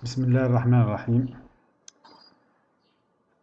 Bismillah ar-Rahman ar-Rahim.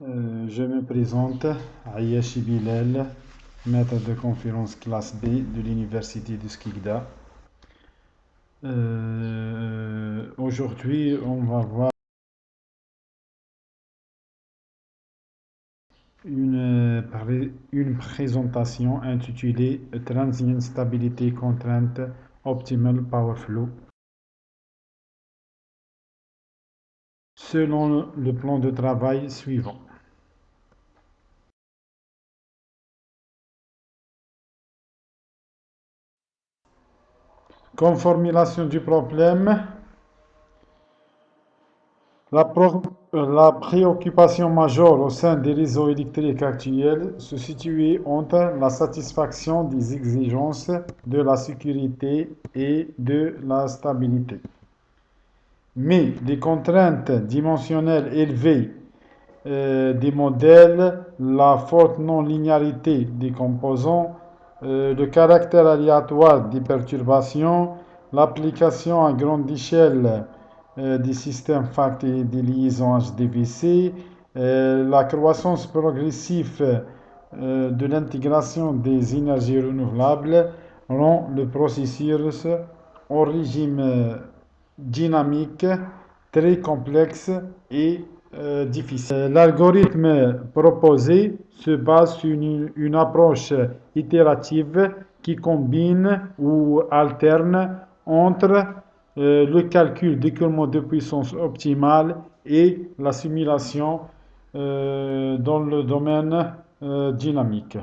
Je me présente, Ayashi Bilal, maître de conférence classe B de l'université de Skikda. Aujourd'hui, on va voir une présentation intitulée Transient Stability Constraint Optimal Power Flow selon le plan de travail suivant. Comme formulation du problème, la préoccupation majeure au sein des réseaux électriques actuels se situe entre la satisfaction des exigences de la sécurité et de la stabilité. Mais les contraintes dimensionnelles élevées des modèles, la forte non-linéarité des composants, le caractère aléatoire des perturbations, l'application à grande échelle des systèmes FACT et des liaisons HDVC, la croissance progressive de l'intégration des énergies renouvelables rend le processus au régime dynamique, très complexe et difficile. L'algorithme proposé se base sur une approche itérative qui combine ou alterne entre le calcul d'écoulement de puissance optimale et la simulation dans le domaine dynamique.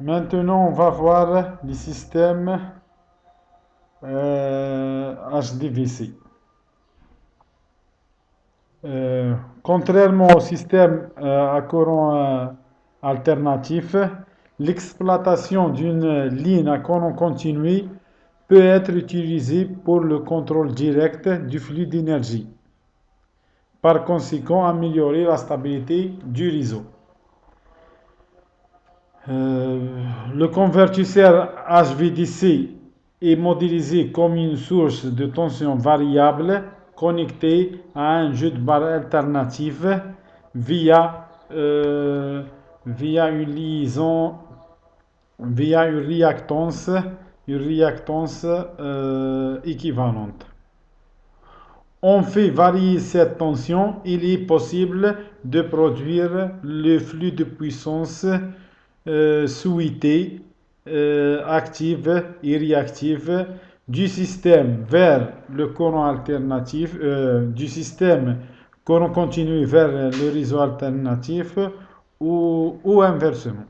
Maintenant, on va voir les systèmes HDVC. Contrairement au système à courant alternatif, l'exploitation d'une ligne à courant continu peut être utilisée pour le contrôle direct du flux d'énergie. Par conséquent, améliorer la stabilité du réseau. Le convertisseur HVDC est modélisé comme une source de tension variable connectée à un jeu de barre alternatif via une liaison, via une réactance équivalente. On fait varier cette tension, il est possible de produire le flux de puissance souhaité, active et réactive du système vers le courant alternatif, du système courant continu vers le réseau alternatif ou inversement.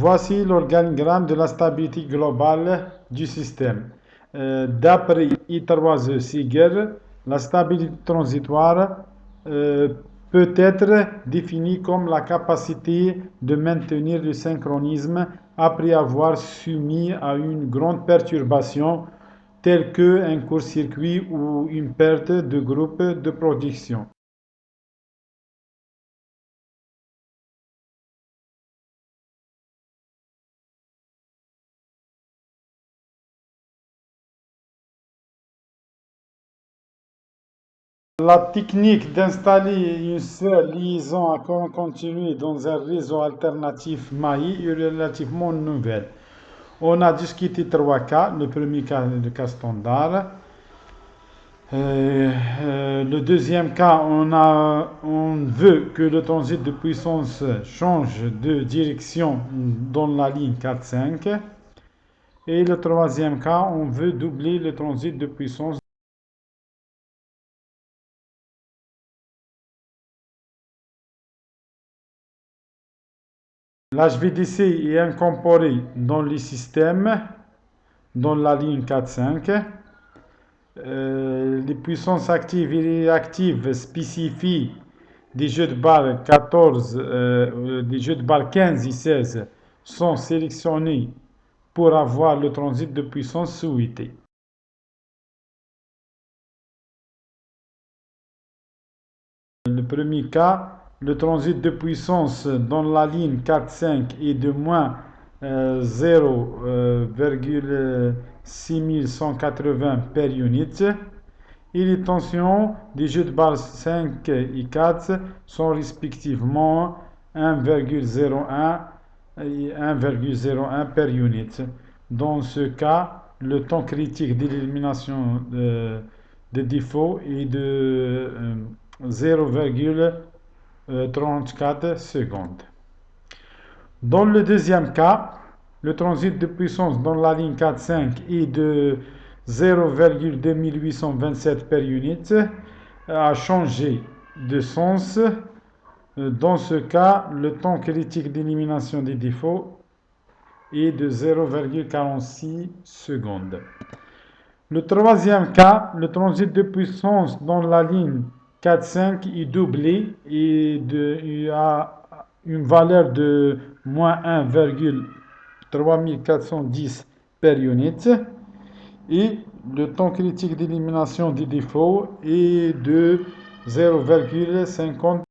Voici l'organigramme de la stabilité globale du système. D'après I3E Seeger, la stabilité transitoire peut être définie comme la capacité de maintenir le synchronisme après avoir soumis à une grande perturbation telle qu'un court-circuit ou une perte de groupe de production. La technique d'installer une seule liaison à courant continu dans un réseau alternatif MAI est relativement nouvelle. On a discuté 3 cas. Le premier cas est le cas standard. Le deuxième cas, on veut que le transit de puissance change de direction dans la ligne 4-5. Et le troisième cas, on veut doubler le transit de puissance. L'HVDC est incorporé dans les systèmes, dans la ligne 4-5. Les puissances actives et réactives spécifient des jeux de barre 15 et 16 sont sélectionnés pour avoir le transit de puissance souhaité. Le premier cas, le transit de puissance dans la ligne 4-5 est de moins 0,4 6180 per unit et les tensions des jeux de barre 5 et 4 sont respectivement 1,01 et 1,01 per unit. Dans ce cas, le temps critique d'élimination de défaut est de 0,34 secondes. Dans le deuxième cas, le transit de puissance dans la ligne 4-5 est de 0,2827 per unit a changé de sens. Dans ce cas, le temps critique d'élimination des défauts est de 0,46 secondes. Le troisième cas, le transit de puissance dans la ligne 4-5 est doublé et il a une valeur de moins 1,3410 per unit et le temps critique d'élimination des défauts est de 0,50.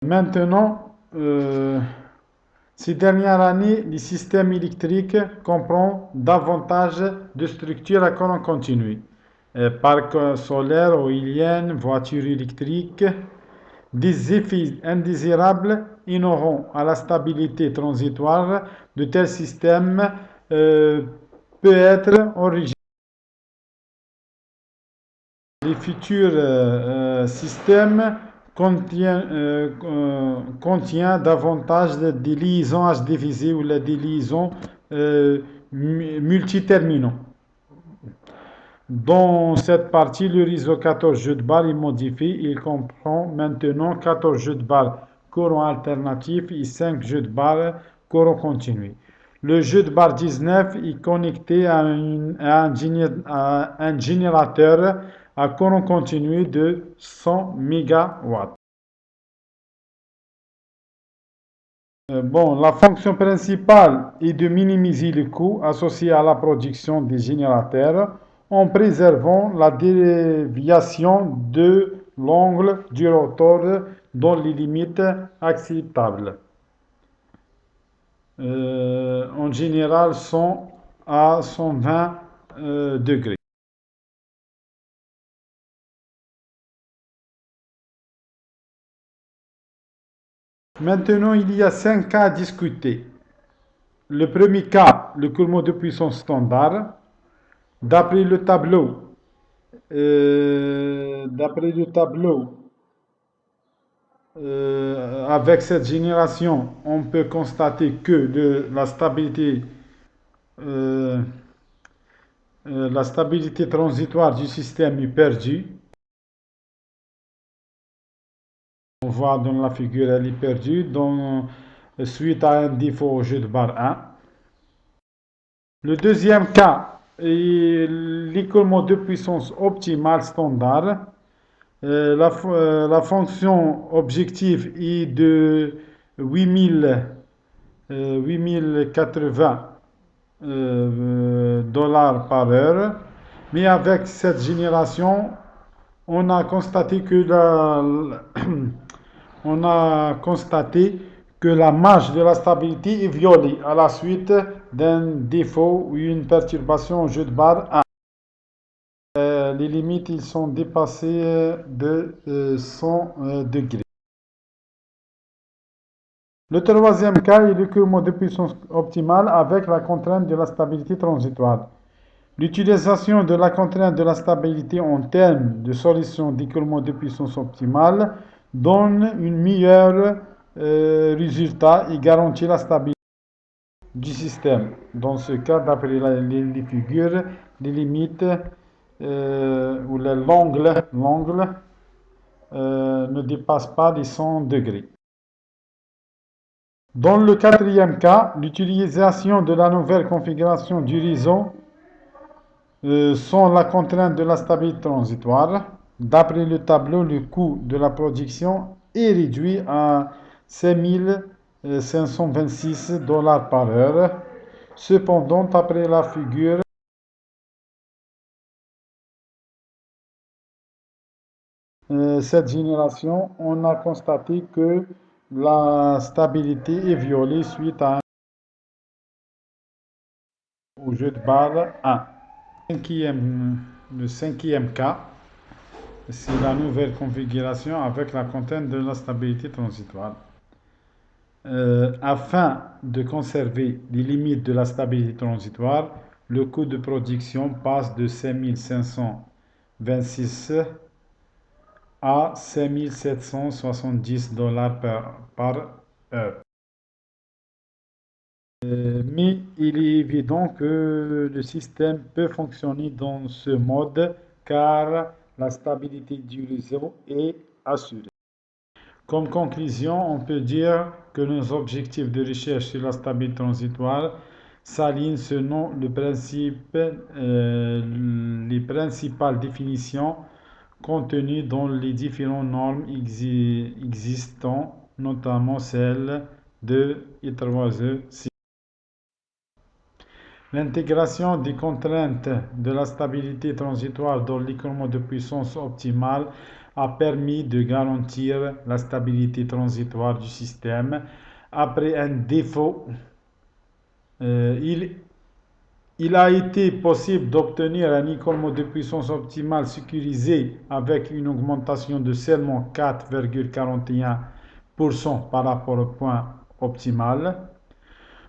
Maintenant, ces dernières années, les systèmes électriques comprennent davantage de structures à courant continu. Parcs solaires ou éoliennes, voitures électriques. Des effets indésirables inhérents à la stabilité transitoire de tels systèmes peut être originaire. Les futurs systèmes contient davantage des liaisons HDVC ou des liaisons multiterminaux. Dans cette partie, le réseau 14 jeux de barres est modifié. Il comprend maintenant 14 jeux de barres courant alternatif et 5 jeux de barres courant continu. Le jeu de barre 19 est connecté à un générateur à courant continu de 100 MW. La fonction principale est de minimiser les coûts associés à la production des générateurs en préservant la déviation de l'angle du rotor dans les limites acceptables. En général, 100 à 120 degrés. Maintenant, il y a 5 cas à discuter. Le premier cas, le coulement de puissance standard. D'après le tableau, avec cette génération, on peut constater que la stabilité transitoire du système est perdue. On voit dans la figure, elle est perdue suite à un défaut au jeu de barre 1. Le deuxième cas est l'écoulement de puissance optimale standard. La fonction objective est de 8080 dollars par heure. Mais avec cette génération, on a constaté que la marge de la stabilité est violée à la suite d'un défaut ou une perturbation au jeu de barre 1. Les limites ils sont dépassées de 100 degrés. Le troisième cas est le coulement de puissance optimale avec la contrainte de la stabilité transitoire. L'utilisation de la contrainte de la stabilité en termes de solution d'écoulement de puissance optimale donne un meilleur résultat et garantit la stabilité du système. Dans ce cas, d'après les figures, les limites où l'angle ne dépasse pas les 100 degrés. Dans le quatrième cas, l'utilisation de la nouvelle configuration du réseau sans la contrainte de la stabilité transitoire. D'après le tableau, le coût de la production est réduit à 5526 dollars par heure. Cependant, d'après la figure, cette génération, on a constaté que la stabilité est violée suite à au jeu de balle 1. Le cinquième cas, c'est la nouvelle configuration avec la contrainte de la stabilité transitoire. Afin de conserver les limites de la stabilité transitoire, le coût de production passe de 5526 à 5770 dollars par heure. Mais il est évident que le système peut fonctionner dans ce mode car la stabilité du réseau est assurée. Comme conclusion, on peut dire que nos objectifs de recherche sur la stabilité transitoire s'alignent selon les principales définitions contenues dans les différentes normes existantes, notamment celle de I3E. L'intégration des contraintes de la stabilité transitoire dans l'économie de puissance optimale a permis de garantir la stabilité transitoire du système. Après un défaut, il a été possible d'obtenir un économie de puissance optimale sécurisé avec une augmentation de seulement 4,41% par rapport au point optimal.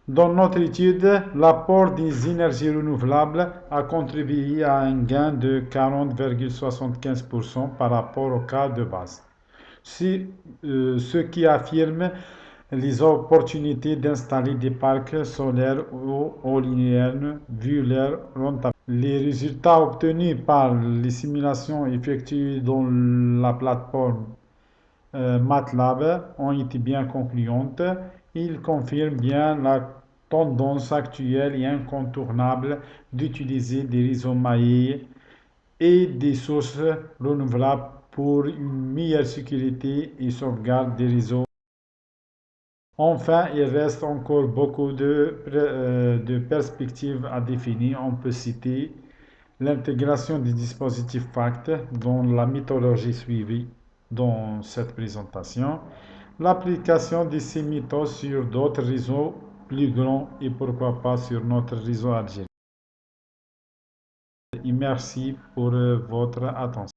Dans notre étude, l'apport des énergies renouvelables a contribué à un gain de 40,75% par rapport au cas de base, ce qui affirme les opportunités d'installer des parcs solaires ou éoliennes vu leur rentabilité. Les résultats obtenus par les simulations effectuées dans la plateforme MATLAB ont été bien concluantes. Ils confirment bien la tendance actuelle et incontournable d'utiliser des réseaux maillés et des sources renouvelables pour une meilleure sécurité et sauvegarde des réseaux. Enfin, il reste encore beaucoup de perspectives à définir. On peut citer l'intégration des dispositifs FACT dans la méthodologie suivie dans cette présentation, l'application de ces méthodes sur d'autres réseaux plus grands et pourquoi pas sur notre réseau algérien. Et merci pour votre attention.